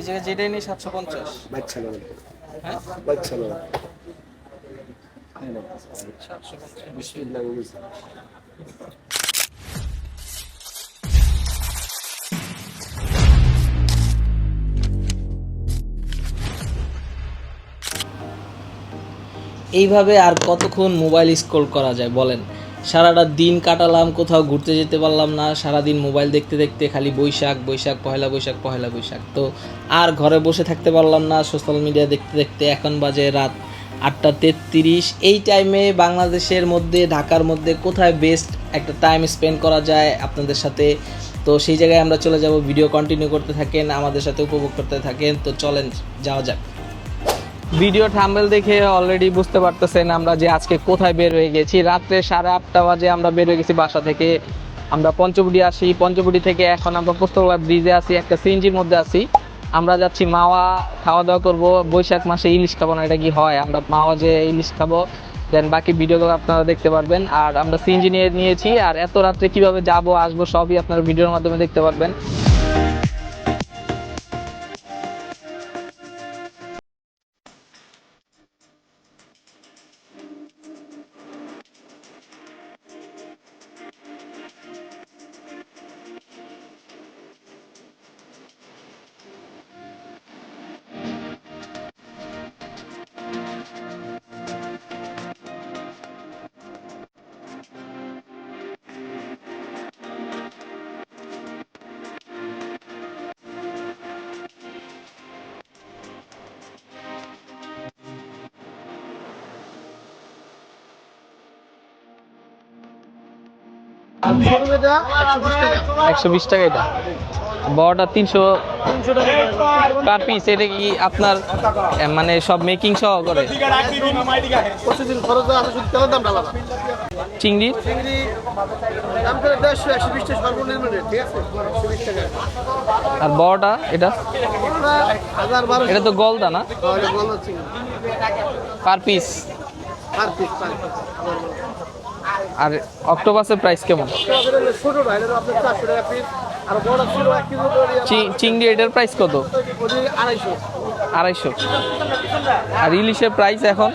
এই জায়গায় যেটাই নেই 750। বাচ্চা না, হ্যাঁ বাচ্চা না। 750 বিসমিল্লাহ বলেছি। এইভাবে আর কতক্ষণ মোবাইল স্ক্রল করা যায় বলেন? সারাটা দিন কাটালাম, কোথাও ঘুরতে যেতে পারলাম না, সারাদিন মোবাইল দেখতে দেখতে খালি বৈশাখ বৈশাখ, পহেলা বৈশাখ পহেলা বৈশাখ। তো আর ঘরে বসে থাকতে পারলাম না সোশ্যাল মিডিয়া দেখতে দেখতে। এখন বাজে রাত 8টা 33। এই টাইমে বাংলাদেশের মধ্যে, ঢাকার মধ্যে কোথায় বেস্ট একটা টাইম স্পেন্ড করা যায় আপনাদের সাথে, তো সেই জায়গায় আমরা চলে যাব। ভিডিও কন্টিনিউ করতে থাকেন, আমাদের সাথে উপভোগ করতে থাকেন। তো চলেন যাওয়া যাক। ভিডিও থাম্বনেল দেখে অলরেডি বুঝতে পারতেছেন আমরা যে আজকে কোথায় বের হয়ে গেছি। রাত্রে 8:30 বাজে আমরা বের হয়ে গেছি বাসা থেকে। আমরা পঞ্চবটি আসি, পঞ্চবটি থেকে এখন আমরা পোস্তগোলা ব্রিজে আছি, একটা সিএনজির মধ্যে আছি। আমরা যাচ্ছি মাওয়া, খাওয়া দাওয়া করবো। বৈশাখ মাসে ইলিশ খাবো না, এটা কি হয়? আমরা মাওয়া যে ইলিশ খাবো, দেন বাকি ভিডিওগুলো আপনারা দেখতে পারবেন। আর আমরা সিএনজি নিয়েছি, আর এত রাত্রে কিভাবে যাবো আসবো সবই আপনারা ভিডিওর মাধ্যমে দেখতে পারবেন। ছোটটা 120 টাকা এটা, বড়টা 300 পার পিস। এটা কি আপনার মানে সব মেকিং সহ করে? প্রতিদিন খরচ আছে, শুধু তেলের দামটা আলাদা। চিংড়ি চিংড়ি দাম করে 150 120 টাকা সর্বনিম্ন রেট, ঠিক আছে? 120 টাকা। আর বড়টা এটা, ওটা 1000-1200। এটা তো গলদা না? তাহলে বলো চিংড়ি per piece. Per piece, per piece. আর অক্টোপাসের প্রাইস কেমন? ছোটটা এটা আপনার 400 টাকা পিস, আর বড় ছিল 1 কেজি করে চিংড়ি এটার প্রাইস কত? 250। 250। আর ইলিশের প্রাইস এখন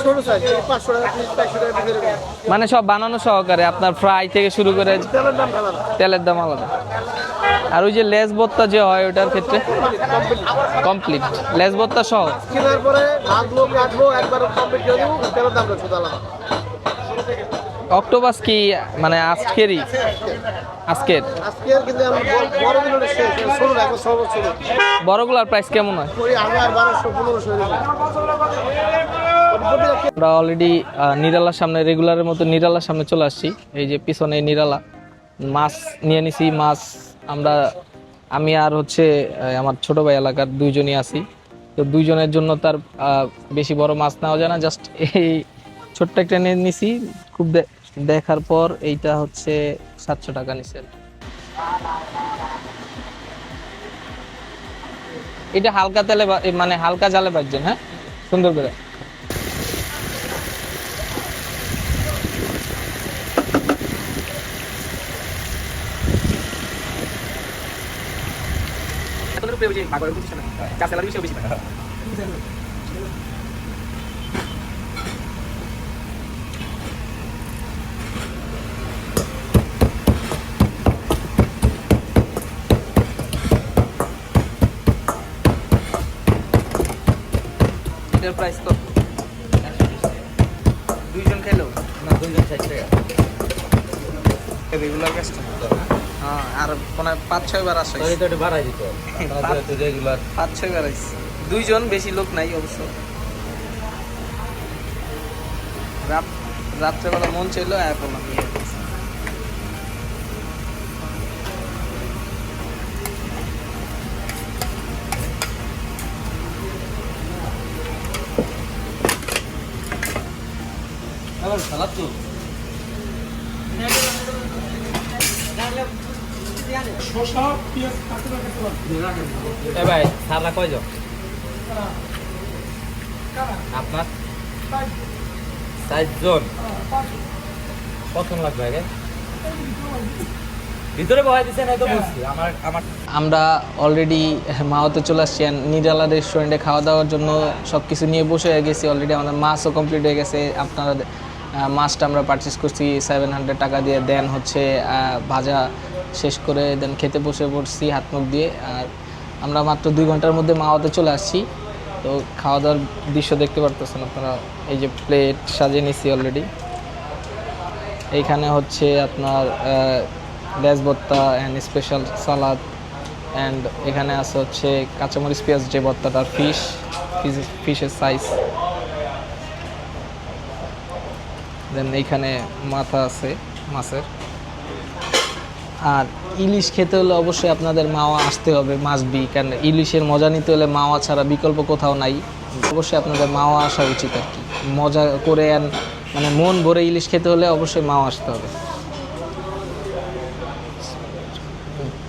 ছোট সাইজ 500 টাকা পিস, 400 টাকা পিস এরকম। মানে সব বানানো সহকারে, আপনার ফ্রাই থেকে শুরু করে তেলের দাম আলাদা। তেলের দাম আলাদা। আর ওই যে লেস ভর্তা যে হয় ওটার ক্ষেত্রে কমপ্লিট লেস ভর্তা সহ কেনার পরে ভাজবো কাটবো একবার কমপ্লিট করে দেবো, তেলের দামটা শুধু আলাদা। অক্টোপাস কি মানে আজকেরই? আজকের আজকের কিন্তু আমি বড়গুলো শেষ, ছোট একবার সর্বোচ্চ ছোট বড়গুলার প্রাইস কেমন হয়? ওই 1000-1200-1500 এরকম। আমরা অলরেডি নিরালার সামনে, রেগুলারের মতো নিরালার সামনে চলে আসছি। এই যে পিছনে নিরালা, মাছ নিয়ে নিছি। মাছ আমি আর হচ্ছে আমার ছোট ভাই এলাকার দুইজনই আছি। তো দুইজনের জন্য তার বেশি বড় মাছ নেওয়া যায় না, জাস্ট এই ছোট্ট একটা নিয়ে নিছি। খুব দেখার পর এইটা হচ্ছে 700 টাকা নিছে। এটা হালকা তেলে মানে হালকা জালে ভাজছেন? হ্যাঁ, সুন্দর করে। এটার প্রাইস কত? দুইজন খেলো না 260 টাকা রেগুলার কাস্টমার। হ্যাঁ, আর মানে 5-6 বার আসে। তো এটা বাড়াই দিত তাহলে তো রেগুলার 5-6 বার আসছে। দুইজন, বেশি লোক নাই অবশ্য। রাত্রেবেলা মন চাইলো এখন আমি আবার সালাদ তো এ ভাই সারা কয়জন আপনার? 4 জন। কত লাগবে আগে? ভিতরে বহাই দিছে না তো বুঝছি আমার আমার আমরা অলরেডি মাওতে চলে আসছি and নিরালা রেস্টুরেন্টে খাওয়া দাওয়ার জন্য সব কিছু নিয়ে বসে গেছি অলরেডি। আমাদের মাছও কমপ্লিট হয়ে গেছে। আপনারা মাছটা আমরা পারচেস করছি 700 টাকা দিয়ে। দেন হচ্ছে ভাজা শেষ করে দেন খেতে বসে পড়ছি হাত মুখ দিয়ে। আর আমরা মাত্র 2 ঘন্টার মধ্যে মাওতে চলে আসছি। তো খাওয়া দাওয়ার দৃশ্য দেখতে পারতেছেন আপনারা। এই যে প্লেট সাজিয়ে নিছি অলরেডি। এইখানে হচ্ছে আপনার লেজ ভর্তা অ্যান্ড স্পেশাল সালাদ, অ্যান্ড এখানে আছে হচ্ছে কাঁচামরিচ পেঁয়াজ যে ভর্তাটার ফিশের সাইজ। দেন এইখানে মাথা আছে মাছের। আর ইলিশ খেতে হলে অবশ্যই আপনাদের মাওয়া আসতে হবে, মাছ বি, কারণ ইলিশের মজা নিতে হলে মাওয়া ছাড়া বিকল্প কোথাও নাই। অবশ্যই আপনাদের মাওয়া আসা উচিত আর কি। মজা করে মানে মন ভরে ইলিশ খেতে হলে অবশ্যই মাওয়া আসতে হবে।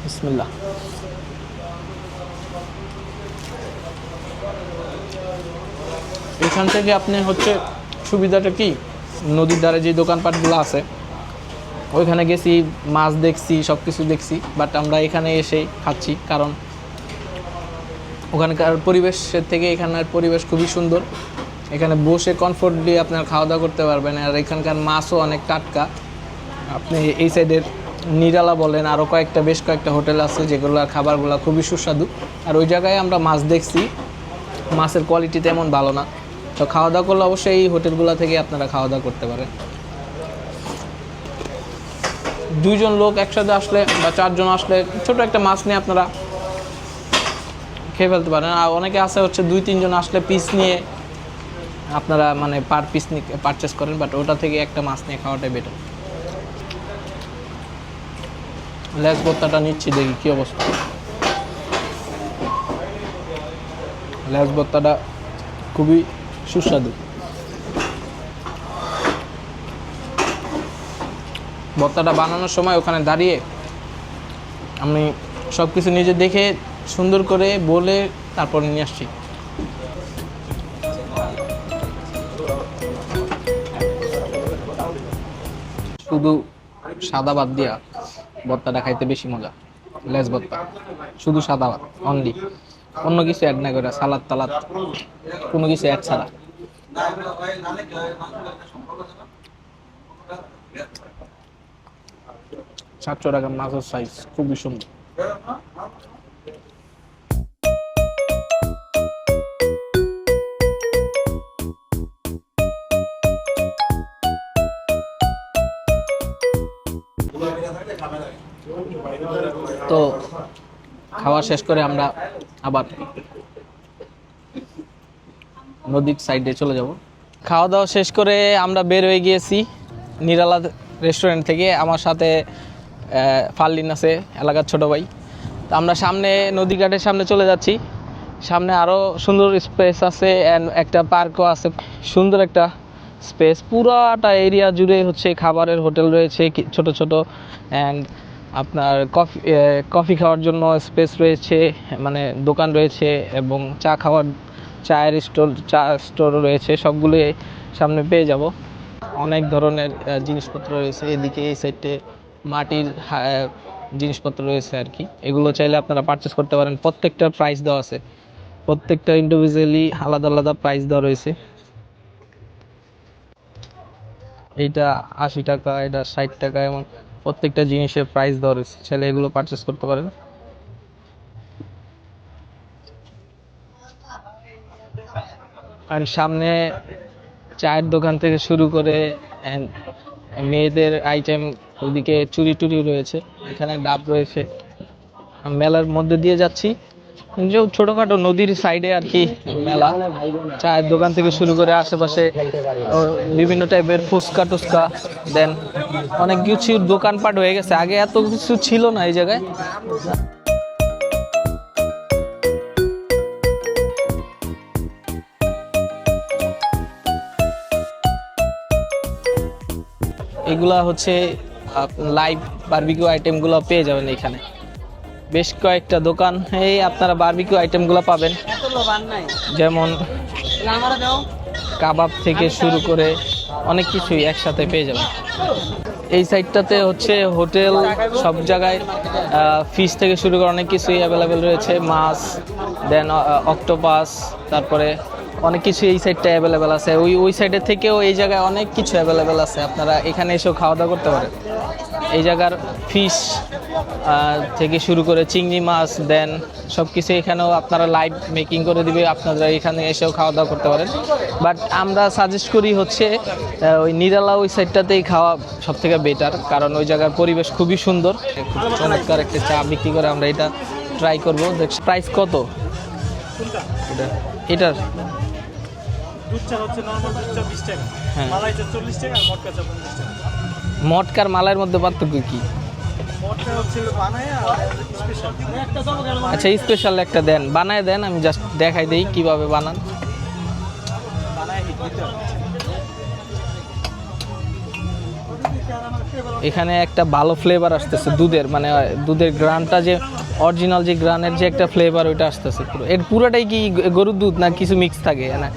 বিসমিল্লাহ। এখান থেকে আপনি হচ্ছে সুবিধাটা কি, নদীর ধারে যে দোকানপাটগুলো আছে ওইখানে গেছি, মাছ দেখছি, সব কিছু দেখছি, বাট আমরা এখানে এসেই খাচ্ছি কারণ ওখানকার পরিবেশের থেকে এখানের পরিবেশ খুবই সুন্দর। এখানে বসে কমফোর্টলি আপনার খাওয়া দাওয়া করতে পারবেন। আর এখানকার মাছও অনেক টাটকা। আপনি এই সাইডের নিরালা বলেন, আরও বেশ কয়েকটা হোটেল আছে যেগুলোর খাবারগুলো খুবই সুস্বাদু। আর ওই জায়গায় আমরা মাছ দেখছি, মাছের কোয়ালিটি তেমন ভালো না। তো খাওয়া দাওয়া করলে অবশ্যই এই হোটেলগুলো থেকে আপনারা খাওয়া দাওয়া করতে পারেন। 2 জন লোক একসাথে আসলে বা 4 জন আসলে ছোট একটা মাছ নিয়ে আপনারা খেয়ে ফেলতে পারেন। আর অনেকে আছে হচ্ছে 2-3 জন আসলে পিস নিয়ে আপনারা মানে পার পিস পারচেস করেন, বাট ওটা থেকে একটা মাছ নিয়ে খাওয়াটাই বেটার। লেজ ভর্তাটা নিচ্ছি, দেখি কী অবস্থা। লেজ ভর্তাটা খুবই সুস্বাদু। ভর্তাটা বানানোর সময় ওখানে দাঁড়িয়ে আমি সব কিছু নিজে দেখে সুন্দর করে বলে তারপর নিয়ে আসছি। শুধু সাদা ভাত দিয়া ভর্তাটা খাইতে বেশি মজা। লেজ ভর্তা শুধু সাদা ভাত অনলি, অন্য কিছু অ্যাড না করে, সালাদ টালাদ কোনো কিছু অ্যাড ছাড়া। 700 টাকা মাছের সাইজ খুবই সুন্দর। তো খাওয়া শেষ করে আমরা আবার নদীর সাইডে চলে যাব। খাওয়া দাওয়া শেষ করে আমরা বের হয়ে গিয়েছি নিরালা রেস্টুরেন্ট থেকে। আমার সাথে ফারলিন আছে, এলাকার ছোট ভাই। তো আমরা সামনে নদীঘাটের সামনে চলে যাচ্ছি। সামনে আরও সুন্দর স্পেস আছে অ্যান্ড একটা পার্কও আছে, সুন্দর একটা স্পেস। পুরাটা এরিয়া জুড়ে হচ্ছে খাবারের হোটেল রয়েছে ছোট ছোট, অ্যান্ড আপনার কফি খাওয়ার জন্য স্পেস রয়েছে, মানে দোকান রয়েছে, এবং চায়ের স্টোর রয়েছে। সবগুলো সামনে পেয়ে যাব। অনেক ধরনের জিনিসপত্র রয়েছে। এদিকে এই সাইডে মাটির জিনিসপত্র রয়েছে আর কি। এগুলো চাইলে আপনারা পারচেস করতে পারেন। প্রত্যেকটা প্রাইস দেওয়া আছে, প্রত্যেকটা ইন্ডিভিজুয়ালি আলাদা আলাদা প্রাইস দেওয়া রয়েছে। এইটা 80 টাকা, এটা 60 টাকা, এবং প্রত্যেকটা জিনিসের প্রাইস দেওয়া রয়েছে। চাইলে এগুলো পারচেস করতে পারেন। আর সামনে চায়ের দোকান থেকে শুরু করে মেয়েদের আইটেম, ওইদিকে চুরি টুরি রয়েছে, এখানে ডাব রয়েছে। মেলার মধ্যে দিয়ে যাচ্ছি, যে ছোটোখাটো নদীর সাইডে আর কি মেলা। চায়ের দোকান থেকে শুরু করে আশেপাশে বিভিন্ন টাইপের ফুচকা টুচকা, দেন অনেক কিছু দোকানপাট হয়ে গেছে। আগে এত কিছু ছিল না এই জায়গায়। এগুলা হচ্ছে লাইভ বারবিকিউ আইটেমগুলো পেয়ে যাবেন এখানে। বেশ কয়েকটা দোকান এই আপনারা বারবিকিউ আইটেমগুলো পাবেন, যেমন কাবাব থেকে শুরু করে অনেক কিছুই একসাথে পেয়ে যাবেন। এই সাইডটাতে হচ্ছে হোটেল, সব জায়গায় ফিশ থেকে শুরু করে অনেক কিছুই অ্যাভেলেবেল রয়েছে, মাছ, দেন অক্টোপাস, তারপরে অনেক কিছু এই সাইডটা অ্যাভেলেবেল আছে। ওই সাইডের থেকেও এই জায়গায় অনেক কিছু অ্যাভেলেবেল আছে, আপনারা এখানে এসেও খাওয়া দাওয়া করতে পারেন। এই জায়গার ফিশ থেকে শুরু করে চিংড়ি মাছ, দেন সব কিছু এখানেও আপনারা লাইভ মেকিং করে দিবে, আপনারা এখানে এসেও খাওয়া দাওয়া করতে পারেন। বাট আমরা সাজেস্ট করি হচ্ছে ওই নিরালা ওই সাইডটাতেই খাওয়া সব থেকে বেটার, কারণ ওই জায়গার পরিবেশ খুবই সুন্দর। খুব চমৎকার একটা চা বিক্রি করে, আমরা এটা ট্রাই করবো। প্রাইস কত এটার? দুধ চা হচ্ছে নরমাল দুধ চা 20 টাকা, হ্যাঁ। মালাই চা 40 টাকা, আর মটকা চা 50 টাকা। মটকার মালাইয়ের মধ্যে পার্থক্য কি? মটকা হচ্ছে বানায় আর স্পেশাল। আচ্ছা, স্পেশাল একটা দেন, বানায় দেন, আমি জাস্ট দেখাই দেই কিভাবে বানান। বানায় দিতে হবে। এখানে একটা ভালো ফ্লেভার আসতেছে দুধের, মানে দুধের গ্রানটা যে অরিজিনাল যে গ্রানের যে একটা ফ্লেভার ওইটা আসতেছে পুরো। এর পুরোটাই কি গরুর দুধ না কিছু মিক্স থাকে? না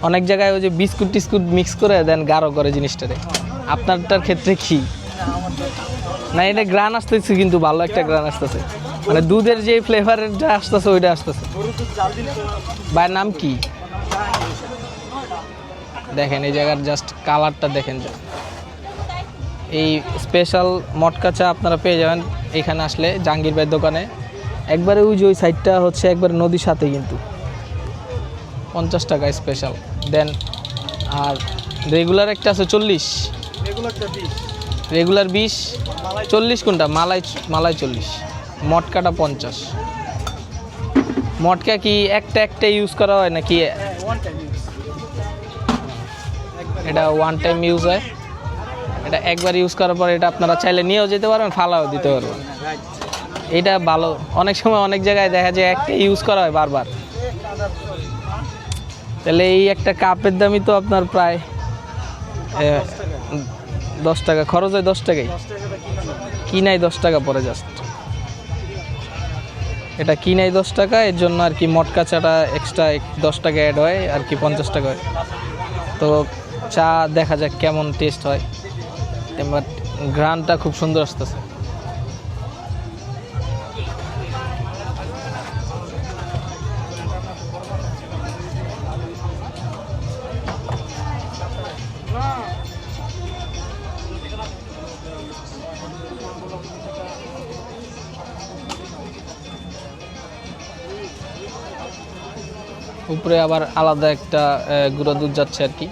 অনেক জায়গায় ওই যে বিস্কুট টিস্কুট মিক্স করে দেন গাঢ় করে জিনিসটারে, আপনারটার ক্ষেত্রে কি? না, এটা গ্রান আসতেছে, কিন্তু ভালো একটা গ্রান আসতেছে, মানে দুধের যে ফ্লেভারের যা আসতেছে ওইটা আসতেছে। গরুর দুধ জাল দিলে ভাইয়ের নাম কি? দেখেন এই জায়গার জাস্ট কালারটা দেখেন। এই স্পেশাল মটকা চা আপনারা পেয়ে যাবেন এখানে আসলে জাহাঙ্গীর ভাইয়ের দোকানে। একবারে ওই যে ওই সাইডটা হচ্ছে একবারে নদীর সাথে, কিন্তু 50 টাকা স্পেশাল দেন। আর রেগুলার একটা আছে 40, রেগুলারটা 20, রেগুলার 20, 40 কোনটা? মালাই 40, মটকাটা 50। মটকা কি একটা ইউজ করা হয় নাকি? One time use. এটা ওয়ান টাইম ইউজ হয়, এটা একবার ইউজ করার পর এটা আপনারা চাইলে নিয়েও যেতে পারবেন, ফালাও দিতে পারবেন। এটা ভালো। অনেক সময় অনেক জায়গায় দেখা যায় একটা ইউজ করা হয় বারবার, তাহলে এই একটা কাপের দামই তো আপনার প্রায় 10 টাকা খরচ হয়। 10 টাকাই কিনাই 10 টাকা পরে, জাস্ট এটা কিনাই 10 টাকা। এর জন্য আর কি মটকা চাটা এক্সট্রা 10 টাকা অ্যাড হয় আর কি, 50 টাকা হয়। তো চা দেখা যাক কেমন টেস্ট হয়, বাট গ্রানটা খুব সুন্দর আসতেছে। উপরে আবার আলাদা একটা গুঁড়া দুধ যাচ্ছে আর কি।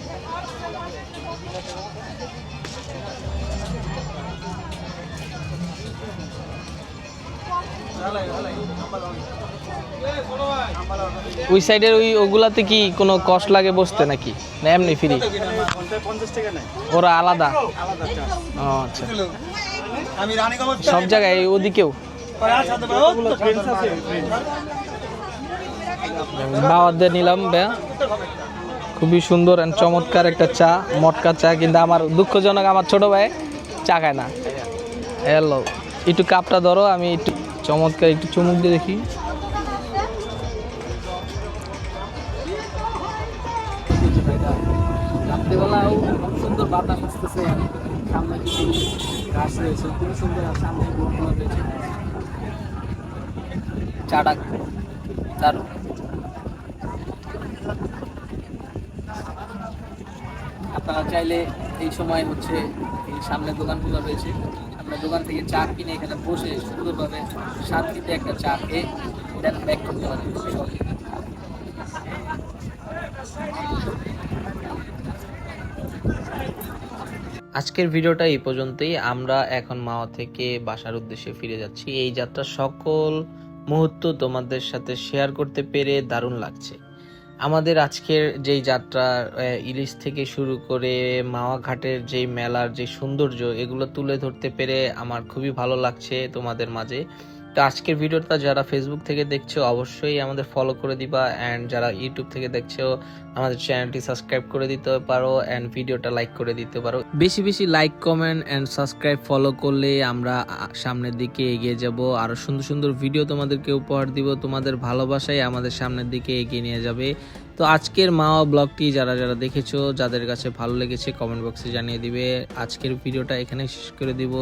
ওই সাইডের ওগুলাতে কি কোনো কষ্ট লাগে বসতে নাকি, না এমনি ফ্রি? ঘন্টায় 50 টাকা নেয়, ওরা আলাদা? আলাদা চার্জ। ও আচ্ছা, সব জায়গায় ওদিকেও? এতগুলো ফ্রেন্ডস আছে, বাওয়াদের নিলাম ব্যা, খুবই সুন্দর অ্যান্ড চমৎকার একটা চা, মটকা চা। কিন্তু আমার দুঃখজনক, আমার ছোট ভাই চা খায় না। হ্যালো, একটু কাপটা ধরো, আমি একটু চমৎকার একটু চুমুক দিয়ে দেখি। রাত্রেবেলাও খুব সুন্দর বাতাস আসতেছে, সামনে কিছু গাছ রয়েছে, খুবই সুন্দর, আর সামনে বোটগুলো রয়েছে। চাটা দারুণ। আপনারা চাইলে এই সময় হচ্ছে এই সামনে দোকানগুলো রয়েছে, আপনার দোকান থেকে চা কিনে এখানে বসে সুন্দরভাবে শান্তিতে একটা চা খেয়ে দেন ব্যাক করতে পারেন। আজকের ভিডিওটা এই পর্যন্তই। আমরা এখন মাওয়া থেকে বাসার উদ্দেশ্যে ফিরে যাচ্ছি। এই যাত্রার সকল মুহূর্ত তোমাদের সাথে শেয়ার করতে পেরে দারুণ লাগছে। আমাদের আজকের যেই যাত্রা, ইলিশ থেকে শুরু করে মাওয়া ঘাটের যেই মেলার যে সৌন্দর্য, এগুলো তুলে ধরতে পেরে আমার খুবই ভালো লাগছে তোমাদের মাঝে। তো আজকের ভিডিওটা যারা ফেসবুক থেকে দেখছো অবশ্যই আমাদের ফলো করে দিবা, অ্যান্ড যারা ইউটিউব থেকে দেখছো আমাদের চ্যানেলটি সাবস্ক্রাইব করে দিতে পারো, অ্যান্ড ভিডিওটা লাইক করে দিতে পারো। বেশি বেশি like, comment and subscribe follow করলে আমরা সামনের দিকে এগিয়ে যাব, আরো সুন্দর সুন্দর ভিডিও তোমাদেরকে উপহার দিব। তোমাদের ভালোবাসাই আমাদের সামনের দিকে এগিয়ে নিয়ে যাবে। তো আজকের মাওয়া ব্লগটি যারা যারা দেখেছো, যাদের কাছে ভালো লেগেছে কমেন্ট বক্সে জানিয়ে দিবে। আজকের ভিডিওটা এখানে শেষ করে দিব।